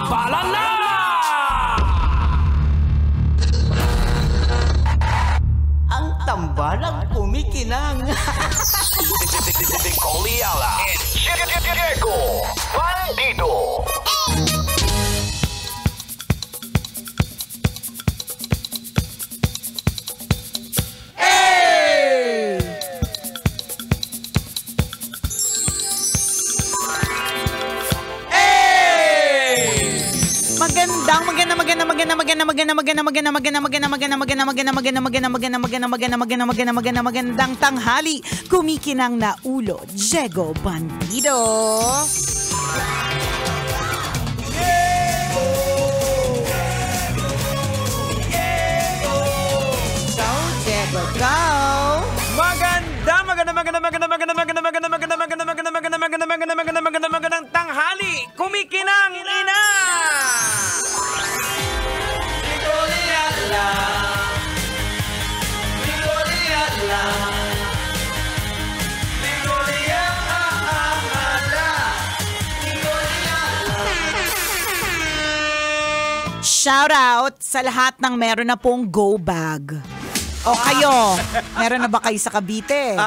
Tambalan na! Ang tambalang kumikinang. Coliala and Diego Bandido. Magandang tanghali, kumikinang na ulo, Diego Bandido. So, Diego, go! Magandang tanghali, kumikinang ina! Shout out sa lahat ng meron na pong go bag. O kayo, meron na ba kayo sa Cavite?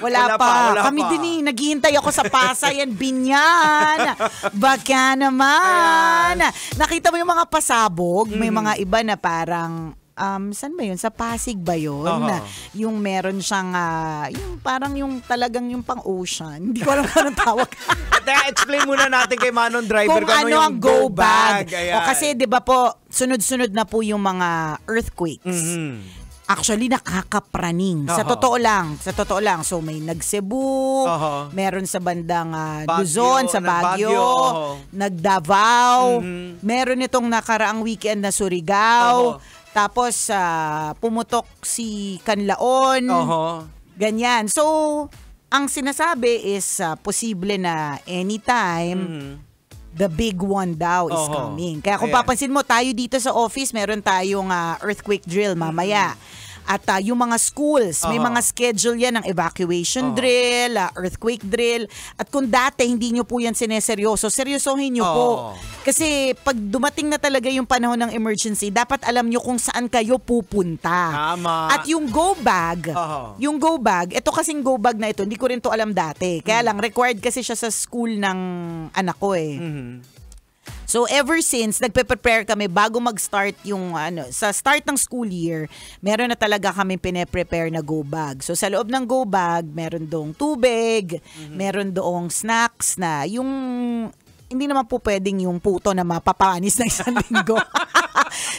Wala pa. Kami din naghihintay ako sa Pasay and Binyan. Baka naman. Nakita mo yung mga pasabog? May mga iba na parang... saan ba yun? Sa Pasig ba yun? Yung meron siyang, yung parang yung talagang yung pang-ocean. Hindi ko alam kung anong tawag. Explain muna natin kay Manon Driver kung ano yung ang go bag. Ayan. O kasi di ba po, sunod-sunod na po yung mga earthquakes. Mm-hmm. Actually, nakakapraning. Sa totoo lang. So, may nag-Cebu, meron sa bandang Luzon, sa Baguio, nag-Davao, meron itong nakaraang weekend na Surigao, tapos pumutok si Canlaon, ganyan. So, ang sinasabi is posible na anytime, the big one daw is coming. Kaya kung papansin mo, tayo dito sa office, meron tayong earthquake drill mamaya. At yung mga schools, may mga schedule yan ng evacuation drill, earthquake drill. At kung dati hindi nyo po yan sineseryoso, seryosohin nyo po. Kasi pag dumating na talaga yung panahon ng emergency, dapat alam nyo kung saan kayo pupunta. Tama. At yung go bag, ito kasing go bag na ito, hindi ko rin to alam dati. Kaya lang, required kasi siya sa school ng anak ko eh. So ever since nagpe-prepare kami bago mag-start yung sa start ng school year, meron na talaga kami pine-prepare na go bag. So sa loob ng go bag, meron doong tubig, meron doong snacks na yung hindi naman po pwedeng yung puto na mapapanis ng isang linggo.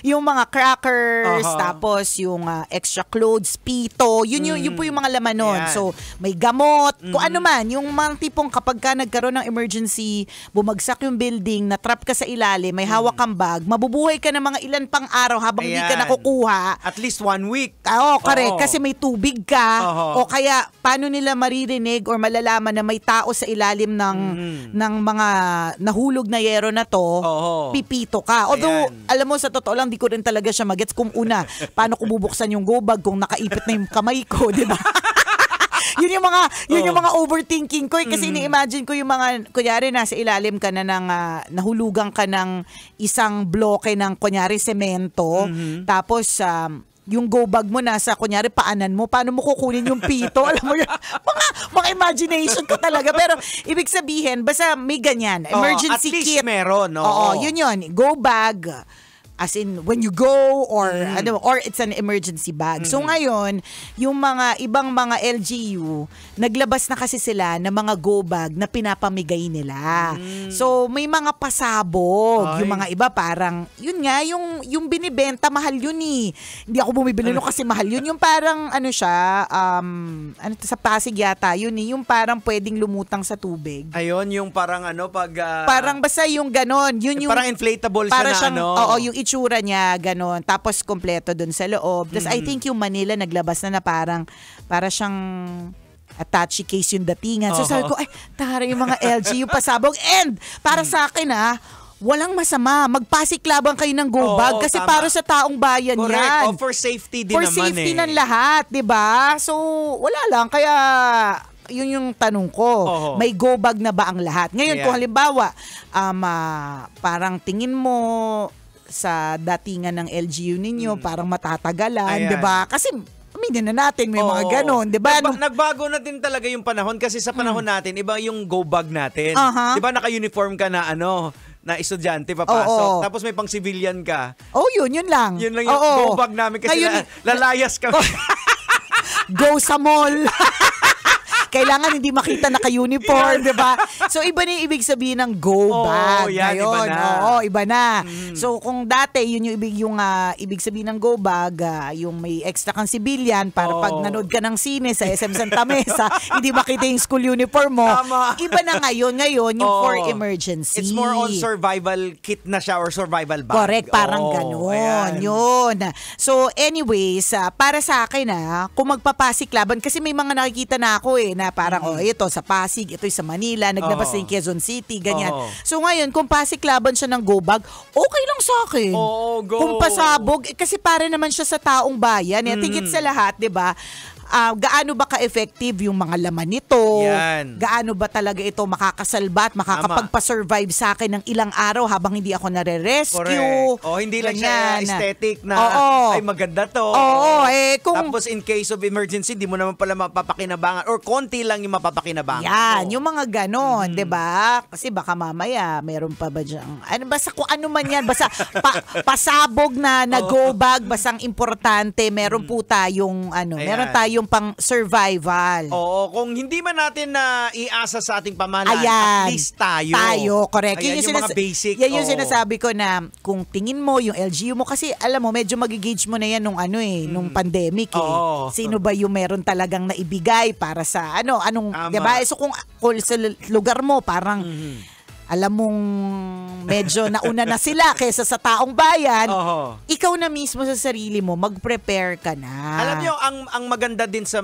Yung mga crackers, tapos yung extra clothes, pito, yun po yung mga laman nun. Ayan. So, may gamot, kung ano man, yung mga tipong kapag ka nagkaroon ng emergency, bumagsak yung building, natrap ka sa ilalim, may hawak kang bag, mabubuhay ka ng mga ilan pang araw habang di ka nakukuha. At least 1 week. Oo, correct. Kasi may tubig ka, o kaya paano nila maririnig or malalaman na may tao sa ilalim ng mga nahulog na yero na to, pipito ka. Although, alam mo, sa totoo lang, di ko rin talaga siya magets kung una, paano ko bubuksan yung go bag kung nakaipit na yung kamay ko, di ba? yun yung mga overthinking ko kasi ini-imagine ko yung mga, kunyari nasa ilalim ka na ng, nahulugan ka ng isang bloke ng, kunyari, semento, tapos, yung go bag mo nasa, kunyari, paanan mo, paano mo kukunin yung pito? Alam mo yun, mga imagination ko talaga. Pero, ibig sabihin, basta may ganyan. Emergency at least kit. meron. Oo, yun. Go bag. As in, when you go, or or it's an emergency bag. So ngayon, yung mga ibang mga LGU, naglabas na kasi sila ng mga go bag na pinapamigay nila. So may mga pasabog. Yung mga iba parang, yun nga, yung binibenta, mahal yun eh. Hindi ako bumibili nun kasi mahal yun. Yung parang, siya, sa Pasig yata, yun eh. Yung parang pwedeng lumutang sa tubig. Ayun, yung parang pag... parang basta yung ganon. Yun yung, parang inflatable siya na siyang, oo, yung itsura niya, ganon. Tapos, kompleto dun sa loob. Tapos, I think yung Manila naglabas na parang, para siyang attache case yung datingan. So, sabi ko, ay, tara yung mga LG, yung pasabog. And, para sa akin, walang masama. Magpasiklaban kayo ng go bag kasi tama. Para sa taong bayan. Correct. Yan. For safety din for naman safety ng lahat, 'di ba? So, wala lang. Kaya yun yung tanong ko. May go bag na ba ang lahat? Ngayon, kung halimbawa, parang tingin mo sa datingan ng LGU ninyo, parang matatagalan, di ba? Kasi aminin na natin, may mga ganon, di ba? Nagbago na din talaga yung panahon kasi sa panahon natin, iba yung go bag natin. Di ba naka-uniform ka na na estudyante papasok. Tapos may pang civilian ka. Yun lang. Yun lang yung go bag namin kasi lalayas kami. Go sa mall. Kailangan hindi makita naka-uniform, di ba? So, iba na yung ibig sabihin ng go bag. Yan, ngayon. iba na. Iba na. So, kung dati, yun yung ibig sabihin ng go bag, yung may extra kang civilian para pag nanood ka ng sine sa SM Santa Mesa, hindi makita yung school uniform mo. Tama. Iba na ngayon yung for emergency. It's more on survival kit na siya or survival bag. Correct, parang ganon. Yun. So, anyways, para sa akin, kung magpapasiklaban, kasi may mga nakikita na ako na parang, ito sa Pasig, ito sa Manila, naglabas na yung Quezon City, ganyan. So ngayon, kung pasiklaban siya ng go bag, okay lang sa akin. Go. Kung pasabog, kasi para naman siya sa taong bayan. Tigit sa lahat, di ba? Gaano ba ka-effective yung mga laman nito? Yan. Gaano ba talaga ito makakasalba at makakapagpa-survive sa akin ng ilang araw habang hindi ako nare-rescue? Correct. Hindi lang siya aesthetic na, ay maganda to. Tapos in case of emergency, di mo naman pala mapapakinabangan or konti lang yung mapapakinabangan. Yan, yung mga ganon, di ba? Kasi baka mamaya, meron pa ba dyan? Basta kung ano man yan, basta pasabog na go bag, basang importante, meron po tayong, meron tayong pang survival. Kung hindi man natin na iasa sa ating pamahalaan, at least tayo. Correct. Ayan, yung mga basic. Yan yung sinasabi ko na kung tingin mo yung LGU mo, kasi alam mo, medyo magigauge mo na yan nung nung pandemic Sino ba yung meron talagang naibigay para sa anong, diba? So kung sa lugar mo, parang alam mong medyo nauna na sila kaysa sa taong bayan, ikaw na mismo sa sarili mo, mag-prepare ka na. Alam nyo, ang maganda din sa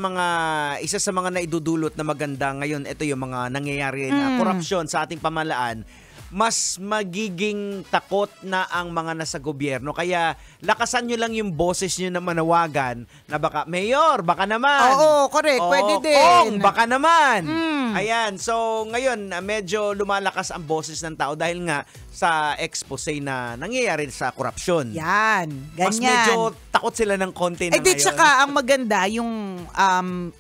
isa sa mga naidudulot na maganda ngayon, ito yung mga nangyayari na korupsyon sa ating pamahalaan, mas magiging takot na ang mga nasa gobyerno. Kaya lakasan nyo lang yung boses nyo na manawagan na baka, Mayor, baka naman. Correct. Pwede din. Kong, baka naman. Ayan. So, ngayon, medyo lumalakas ang boses ng tao dahil nga sa expose na nangyayari sa korupsyon. Yan. Ganyan. Mas medyo takot sila ng konti na ngayon. Tsaka ang maganda, yung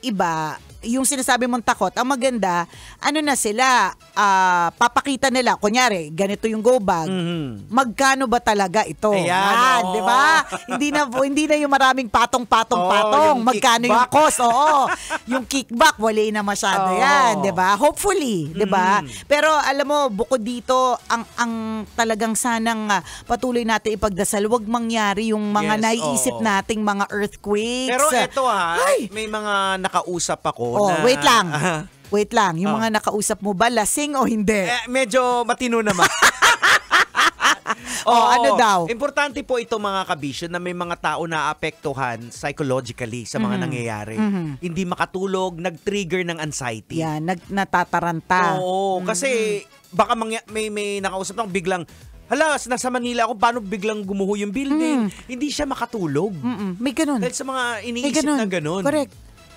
iba, yung sinasabi mong takot, ang maganda, na sila, papakita nila, kunyari, ganito yung go bag, magkano ba talaga ito? Ayan, di ba? hindi na yung maraming patong-patong, magkano yung cost, yung kickback, wala na masyado yan, di ba? Hopefully, di ba? Pero alam mo, bukod dito, ang talagang sanang patuloy natin ipagdasal, wag mangyari yung mga naiisip nating mga earthquakes. Pero eto may mga nakausap ako wait lang. Wait lang. Yung mga nakausap mo ba, lasing o hindi? Medyo matino naman. Ano daw? Importante po ito mga kabisyo na may mga tao na apektuhan psychologically sa mga nangyayari. Hindi makatulog, nag-trigger ng anxiety. Yan, natataranta. Kasi baka may nakausap lang biglang, hala, nasa Manila ako, paano biglang gumuho yung building? Hindi siya makatulog. May ganun. Dahil sa mga iniisip na ganun. Correct.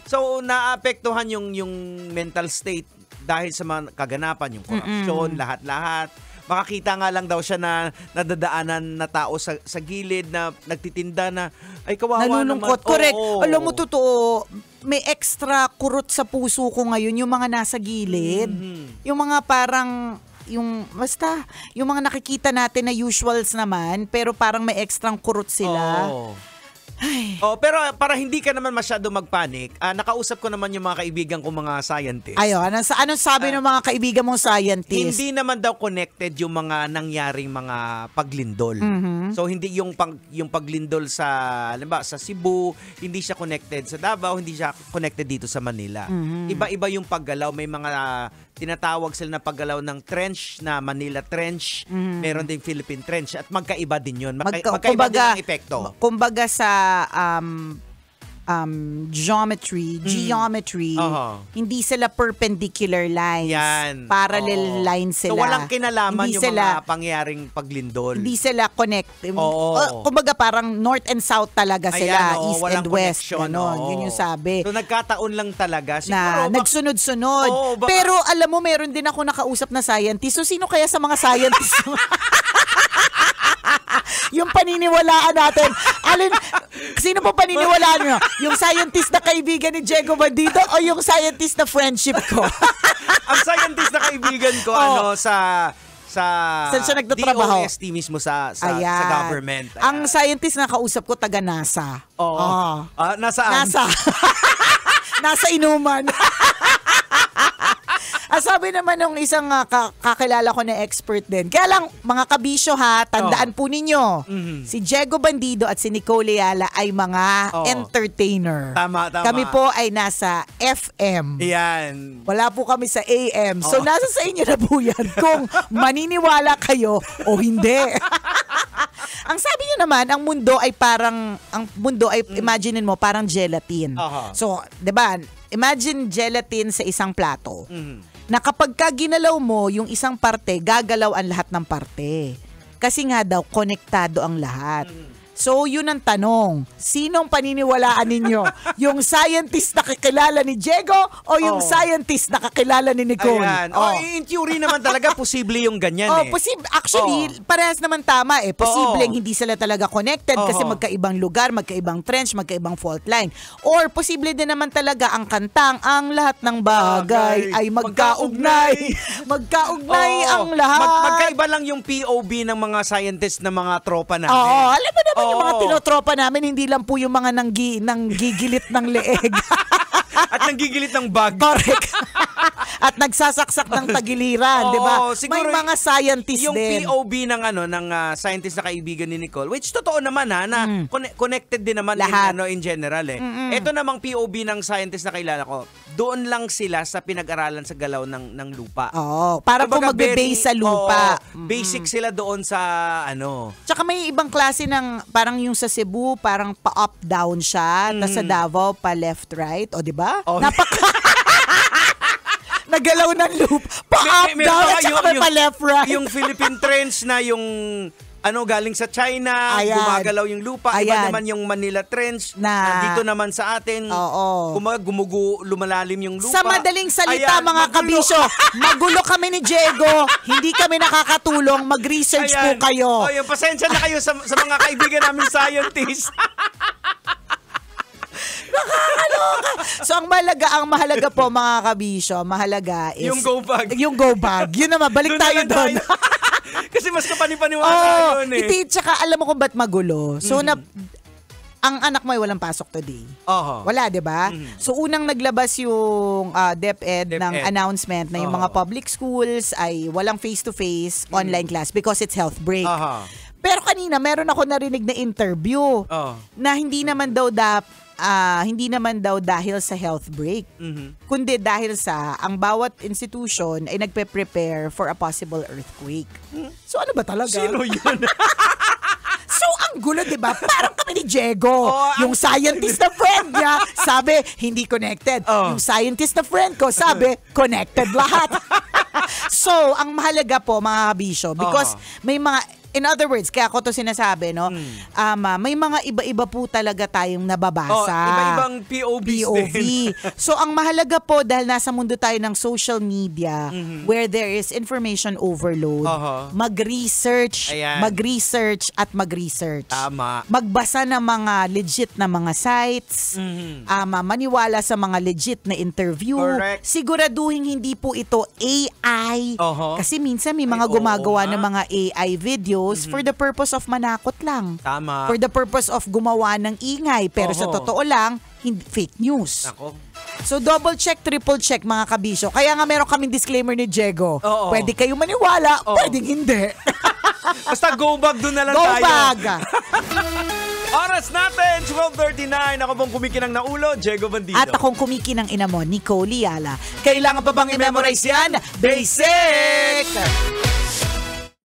So, naapektuhan yung mental state dahil sa mga kaganapan, yung korupsyon, lahat-lahat. Makakita nga lang daw siya na nadadaanan na tao sa gilid na nagtitinda na, ay kawawa nalulungkot. Naman. Correct. Alam mo, totoo, may extra kurot sa puso ko ngayon, yung mga nasa gilid. Yung mga parang, yung mga nakikita natin na usuals naman, pero parang may extrang kurot sila. Pero para hindi ka naman masyado magpanik, nakausap ko naman yung mga kaibigan kong mga scientists. Anong sabi ng mga kaibigan mong scientists? Hindi naman daw connected yung mga nangyaring mga paglindol. So hindi yung paglindol sa Cebu, hindi siya connected sa Davao, hindi siya connected dito sa Manila. Iba-iba yung paggalaw, may mga tinatawag sila na paggalaw ng trench na Manila Trench, meron din Philippine Trench at magkaiba din yun. Magkaiba din ang epekto. Kumbaga sa geometry, hindi sila perpendicular lines. Yan. Parallel lines sila. So walang kinalaman hindi yung sila, mga pangyaring paglindol. Hindi sila connect. Kumbaga parang north and south talaga sila, east and west. Yun yung sabi. So nagkataon lang talaga. Na nagsunod-sunod. Pero alam mo, meron din ako nakausap na scientist. So sino kaya sa mga scientists? Yung paniniwalaan natin. Sino po paniniwalaan nyo? Yung scientist na kaibigan ni Diego Bandido o yung scientist na friendship ko? Ang scientist na kaibigan ko, saan siya nagtatrabaho? DOST mismo sa government. Ayan. Ang scientist na kausap ko, taga NASA. Nasaan? Nasa inuman. Sabi naman ng isang kakilala ko na expert din. Kaya lang, mga kabisyo tandaan po ninyo, si Diego Bandido at si Nicole Ayala ay mga entertainer. Tama. Kami po ay nasa FM. Yan. Wala po kami sa AM. So, nasa sa inyo na po yan kung maniniwala kayo o hindi. Ang sabi niyo naman, ang mundo ay imaginein mo, parang gelatin. So, 'di ba? Imagine gelatin sa isang plato. Na kapag ginalaw mo yung isang parte, gagalaw ang lahat ng parte. Kasi nga daw, konektado ang lahat. So, yun ang tanong. Sinong paniniwalaan ninyo? Yung scientist na kakilala ni Diego o yung scientist na kakilala ni Nicole? Ayan. In theory naman talaga, posible yung ganyan Actually, parehas naman tama Posibleng hindi sila talaga connected kasi magkaibang lugar, magkaibang trench, magkaibang fault line. Or posible din naman talaga ang kantang, ang lahat ng bagay ay magkaugnay. Magkaugnay ang lahat. Magkaiba lang yung POV ng mga scientist na mga tropa namin. Alam mo naman yung mga tinotropa namin, hindi lang po yung mga nanggigilit ng leeg. At nanggigilit ng bag. Correct. At nagsasaksak ng tagiliran, di ba? May mga scientist yung din. Yung POV ng scientist na kaibigan ni Nicole, which totoo naman na connected din naman in general Ito namang POV ng scientist na kilala ko, doon lang sila sa pinag-aralan sa galaw ng lupa. Para po magbe-base sa lupa. Basic sila doon sa Tsaka may ibang klase ng, parang yung sa Cebu, parang pa-up down siya, tas sa Davao, pa-left-right, o di ba? Nagalaw ng loop. Pa-up down at saka may pa-left-right. Yung Philippine Trench na yung galing sa China, gumagalaw yung lupa. Iba naman yung Manila Trench na dito naman sa atin. Lumalalim yung lupa. Sa madaling salita, mga kabisyo, magulo kami ni Diego. Hindi kami nakakatulong. Mag-research po kayo. Yung pasensya na kayo sa mga kaibigan namin scientists. Nakakaloka. So, ang mahalaga po, mga kabisyo, mahalaga is yung go bag. Yung go bag. Yun naman, balik tayo doon. Kasi mas kapanipaniwala yun Hindi, tsaka alam mo kung ba't magulo. So, ang anak mo ay walang pasok today. Wala, di ba? So, unang naglabas yung DepEd ng announcement na yung mga public schools ay walang face-to-face online class because it's health break. Pero kanina, meron ako narinig na interview na hindi naman daw dahil sa health break, kundi dahil sa ang bawat institution ay nagpe-prepare for a possible earthquake. So ano ba talaga? Sino yun? So ang gulo, di ba? Parang kami ni Diego. Yung scientist na friend niya, sabi, hindi connected. Yung scientist na friend ko, sabi, connected lahat. So, ang mahalaga po, mga kabisyo, because may mga, in other words, kaya ako to sinasabi, may mga iba-iba po talaga tayong nababasa. Iba-ibang POV. So, ang mahalaga po, dahil nasa mundo tayo ng social media, where there is information overload, mag-research at mag-research. Tama. Magbasa ng mga legit na mga sites, maniwala sa mga legit na interview. Correct. Siguraduhin hindi po ito AI. Kasi minsan may mga gumagawa ng mga AI videos for the purpose of manakot lang. Tama. For the purpose of gumawa ng ingay. Pero sa totoo lang, fake news. So double check, triple check, mga kabisyo. Kaya nga meron kaming disclaimer ni Diego. Pwede kayo maniwala, pwedeng hindi. Basta go bag doon na lang tayo. Go bag! Oras natin, 12:39. Ako pong kumikinang na ulo, Diego Bandido. At akong kumikinang ina mo, Nicole Ayala. Kailangan pa bang i-memorize yan? Basic!